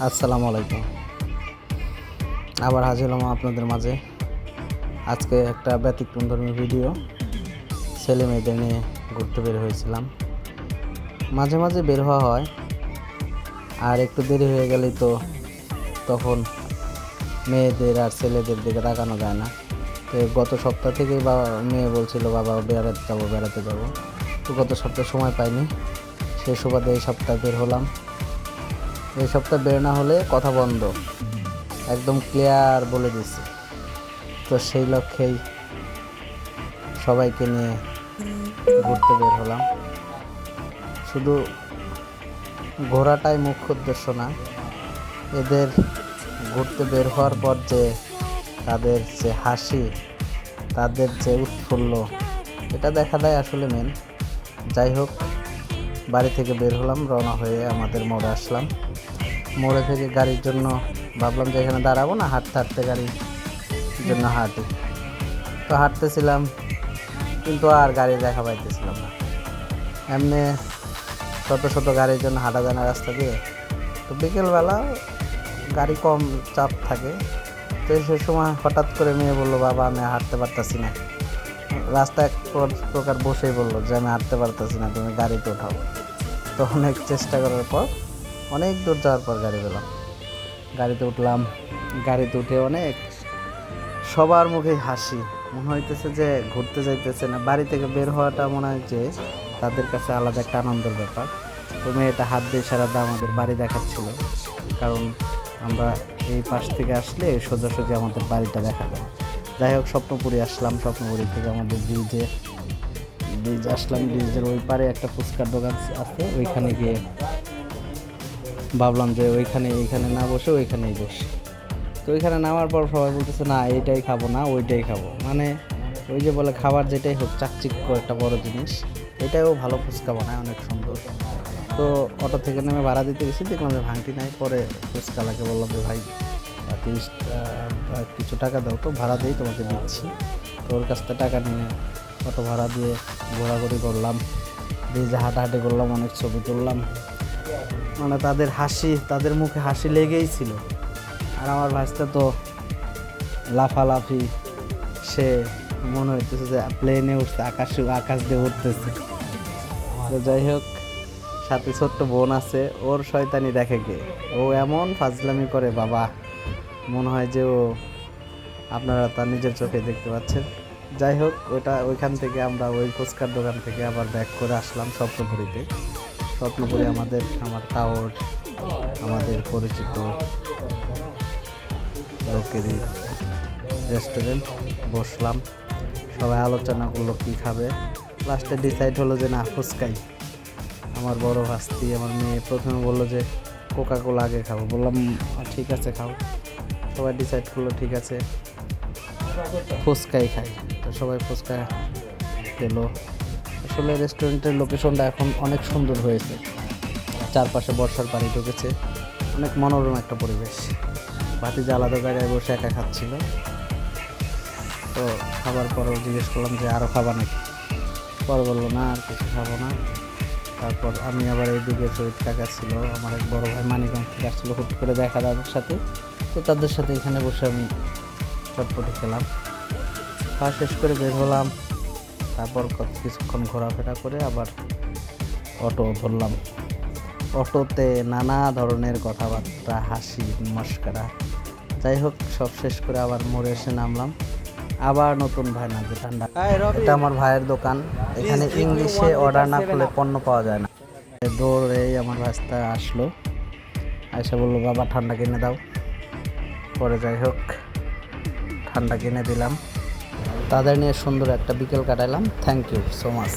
আসসালামু আলাইকুম। আবার হাজির হলাম আপনাদের মাঝে। আজকে একটা ব্যতিক্রমধর্মী ভিডিও। ছেলে মেয়েদের নিয়ে ঘুরতে বের হয়েছিলাম। মাঝে মাঝে বের হওয়া হয়, আর একটু দেরি হয়ে গেলেই তো তখন মেয়েদের আর ছেলেদের দিকে তাকানো যায় না। তো গত সপ্তাহ থেকেই মেয়ে বলছিল বাবা বেড়াতে যাবো। তো গত সপ্তাহে সময় পাইনি, সেই সুবাদে এই সপ্তাহে বের হলাম। এই সপ্তাহ বের না হলে কথা বন্ধ, একদম ক্লিয়ার বলে দিচ্ছে। তো সেই লক্ষ্যেই সবাইকে নিয়ে ঘুরতে বের হলাম। শুধু ঘোরাটাই মুখ্য উদ্দেশ্য না, এদের ঘুরতে বের হওয়ার পর যে তাদের যে হাসি, তাদের যে উৎফুল্ল, এটা দেখা দেয় আসলে মেন। যাই হোক, বাড়ি থেকে বের হলাম, রওনা হয়ে আমাদের মোড়ে আসলাম। মোড়ে থেকে গাড়ির জন্য ভাবলাম যে এখানে দাঁড়াবো না, হাঁটতে হাঁটতে গাড়ির জন্য হাঁটি। তো হাঁটতেছিলাম, কিন্তু আর গাড়ি দেখা পাইতেছিলাম না। এমনি শত শত গাড়ির জন্য হাঁটা যায় না রাস্তা দিয়ে। তো বিকেলবেলা গাড়ি কম চাপ থাকে। তো সে সময় হঠাৎ করে মেয়ে বললো, বাবা আমি হাঁটতে পারতাছি না। রাস্তায় এক প্রকার বসেই বললো যে আমি হাঁটতে পারতাছি না, তুমি গাড়িতে ওঠাও। তো অনেক চেষ্টা করার পর, অনেক দূর যাওয়ার পর গাড়ি পেলাম। গাড়িতে উঠলাম। গাড়িতে উঠে অনেক সবার মুখে হাসি, মনে হইতেছে যে ঘুরতে যাইতেছে না, বাড়ি থেকে বের হওয়াটা মনে হয় যে তাদের কাছে আলাদা একটা আনন্দের ব্যাপার। তো মেয়েটা হাত দিয়ে সারাদা আমাদের বাড়ি দেখাচ্ছিল, কারণ আমরা এই পাশ থেকে আসলে সোজাসুজি আমাদের বাড়িটা দেখা যায়। যাই হোক, স্বপ্নপুরী আসলাম। স্বপ্নপুরী থেকে আমাদের ব্রিজ আসলাম। ব্রিজের ওই পারে একটা ফুচকার দোকান আছে, ওইখানে গিয়ে ভাবলাম যে এইখানে না বসে ওইখানেই বসি। তো ওইখানে নামার পর সবাই বলতেছে না এইটাই খাবো না ওইটাই খাবো, মানে ওই যে বলে খাবার যেটাই হোক চাকচিক্য একটা বড় জিনিস, এটাও ভালো ফুচকা বানায়, অনেক সুন্দর। তো অটো থেকে নেমে ভাড়া দিতে গেছি, দেখলাম যে ভাঙটি নাই। পরে ফুচকালাকে বললাম যে ভাই 30 কিছু টাকা দাও, তো ভাড়া দিয়েই তোমাকে দিচ্ছি। তো ওর কাছ থেকে টাকা নিয়ে অটো ভাড়া দিয়ে ঘোরাঘুরি করলাম, ব্রিজে হাঁটাহাঁটি করলাম, অনেক ছবি তুললাম। মানে তাদের হাসি, তাদের মুখে হাসি লেগেই ছিল। আর আমার ভাইসটা তো লাফালাফি, সে মনে হইতেছে যে প্লেনে উঠছে, আকাশ দিয়ে উঠতেছে। তো যাই হোক, সাথে ছোট্ট বোন আছে, ওর শয়তানি দেখে কে, ও এমন ফাজলামি করে বাবা, মনে হয় যে ও, আপনারা তার নিজের চোখে দেখতে পাচ্ছেন। যাই হোক, ওইখান থেকে আমরা ওই ফুচকার দোকান থেকে আবার ব্যাক করে আসলাম স্বপ্নপুরীতে। স্বপ্নপুরী আমার টাওয়ার, আমাদের পরিচিত লোকেরই রেস্টুরেন্ট। বসলাম, সবাই আলোচনা করলো কী খাবে। লাস্টে ডিসাইড হলো যে না, ফুচকাই। আমার বড় ভাস্তি, আমার মেয়ে প্রথমে বললো যে কোকাকোলা আগে খাবো। বললাম ঠিক আছে খাও। সবাই ডিসাইড করলো ঠিক আছে ফুচকাই খাই। তো সবাই ফুচকা খেলো। আসলে রেস্টুরেন্টের লোকেশনটা এখন অনেক সুন্দর হয়েছে, চারপাশে বর্ষার পানি ঢুকেছে, অনেক মনোরম একটা পরিবেশ। ভাতিজা আলাদা জায়গায় বসে একা খাচ্ছিল। তো খাবার পরেও জিজ্ঞেস করলাম যে আরও খাবা নাকি, পরে বললো না আর কিছু খাবো না। তারপর আমি আবার এইদিকে শহীদ কাকা ছিল, আমার এক বড় ভাই মানিকগঞ্জ থেকে আসছিলো, হুট করে দেখা তাদের সাথে। তো তাদের সাথে এখানে বসে আমি চটপটি খেলাম। খাওয়া শেষ করে বের হলাম। তারপর কিছুক্ষণ ঘোরাফেরা করে আবার অটো ধরলাম। অটোতে নানা ধরনের কথাবার্তা, হাসি মশকরা। যাই হোক, সব শেষ করে আবার মোড়ে এসে নামলাম। আবার নতুন ভাই নাকি ঠান্ডা। এটা আমার ভাইয়ের দোকান, এখানে ইংলিশে অর্ডার না করলে পণ্য পাওয়া যায় না। দৌড়েই আমার ভাস্তা আসলো, এসে বললো বাবা ঠান্ডা কিনে দাও। পরে যাই হোক, ঠান্ডা কিনে দিলাম। তাদের নিয়ে সুন্দর একটা বিকেল কাটাইলাম। Thank you so much.